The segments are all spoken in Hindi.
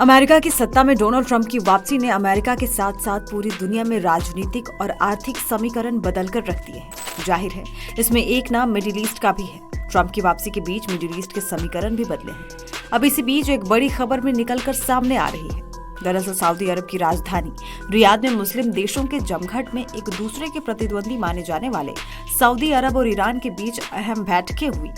अमेरिका की सत्ता में डोनाल्ड ट्रंप की वापसी ने अमेरिका के साथ साथ पूरी दुनिया में राजनीतिक और आर्थिक समीकरण बदलकर रख दिए हैं। जाहिर है, इसमें एक नाम मिडिल ईस्ट का भी है। ट्रंप की वापसी के बीच मिडिल ईस्ट के समीकरण भी बदले हैं। अब इसी बीच एक बड़ी खबर में निकलकर सामने आ रही है। दरअसल सऊदी अरब की राजधानी रियाद में मुस्लिम देशों के जमघट में एक दूसरे के प्रतिद्वंदी माने जाने वाले सऊदी अरब और ईरान के बीच अहम बैठकें हुई।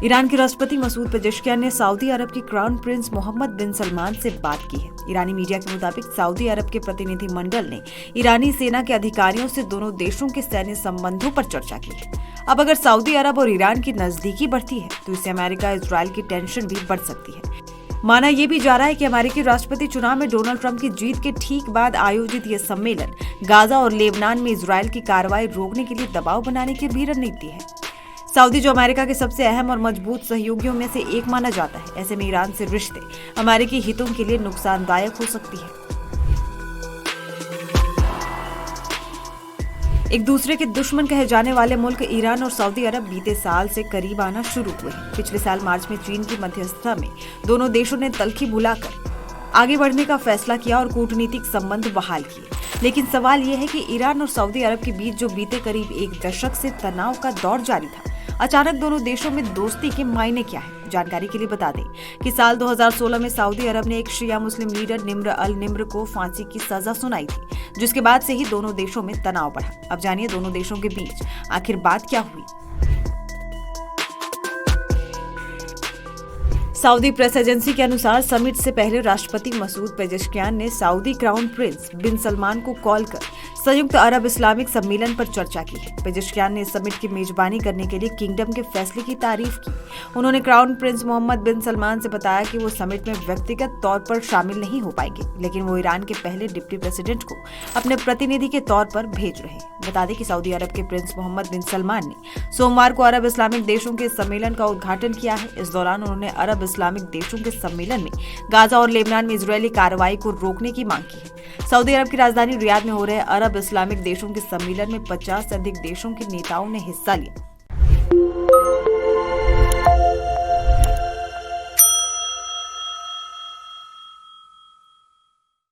ईरान के राष्ट्रपति मसूद पेजेश्कियान ने सऊदी अरब के क्राउन प्रिंस मोहम्मद बिन सलमान से बात की है। ईरानी मीडिया के मुताबिक सऊदी अरब के प्रतिनिधि मंडल ने ईरानी सेना के अधिकारियों से दोनों देशों के सैन्य संबंधों पर चर्चा की है। अब अगर सऊदी अरब और ईरान की नजदीकी बढ़ती है तो इससे अमेरिका इजरायल की टेंशन भी बढ़ सकती है। माना यह भी जा रहा है कि अमेरिकी राष्ट्रपति चुनाव में डोनाल्ड ट्रंप की जीत के ठीक बाद आयोजित यह सम्मेलन गाजा और लेबनान में इजरायल की कार्रवाई रोकने के लिए दबाव बनाने की भी रणनीति है। सऊदी, जो अमेरिका के सबसे अहम और मजबूत सहयोगियों में से एक माना जाता है, ऐसे में ईरान से रिश्ते अमेरिकी हितों के लिए नुकसानदायक हो सकती है। एक दूसरे के दुश्मन कहे जाने वाले मुल्क ईरान और सऊदी अरब बीते साल से करीब आना शुरू हुए हैं। पिछले साल मार्च में चीन की मध्यस्थता में दोनों देशों ने तल्खी बुलाकर आगे बढ़ने का फैसला किया और कूटनीतिक संबंध बहाल किए। लेकिन सवाल यह है कि ईरान और सऊदी अरब के बीच जो बीते करीब एक दशक से तनाव का दौर जारी था, अचानक दोनों देशों में दोस्ती के मायने क्या है। जानकारी के लिए बता दें कि साल 2016 में सऊदी अरब ने एक शिया मुस्लिम लीडर निम्र अल निम्र को फांसी की सजा सुनाई थी, जिसके बाद से ही दोनों देशों में तनाव बढ़ा। अब जानिए दोनों देशों के बीच आखिर बात क्या हुई। सऊदी प्रेस एजेंसी के अनुसार समिट से पहले राष्ट्रपति मसूद पेजेश्कियान ने सऊदी क्राउन प्रिंस बिन सलमान को कॉल कर संयुक्त अरब इस्लामिक सम्मेलन पर चर्चा की है। पेजेश्कियान ने समिट की मेजबानी करने के लिए किंगडम के फैसले की तारीफ की। उन्होंने क्राउन प्रिंस मोहम्मद बिन सलमान से बताया कि वो समिट में व्यक्तिगत तौर पर शामिल नहीं हो पाएंगे, लेकिन वो ईरान के पहले डिप्टी प्रेसिडेंट को अपने प्रतिनिधि के तौर पर भेज रहे हैं। बता दें कि सऊदी अरब के प्रिंस मोहम्मद बिन सलमान ने सोमवार को अरब इस्लामिक देशों के सम्मेलन का उद्घाटन किया है। इस दौरान उन्होंने अरब इस्लामिक देशों के सम्मेलन में गाजा और लेबनान में इजरायली कार्रवाई को रोकने की मांग की है। सऊदी अरब की राजधानी रियाद में हो रहे अरब इस्लामिक देशों के सम्मेलन में 50 से अधिक देशों के नेताओं ने हिस्सा लिया।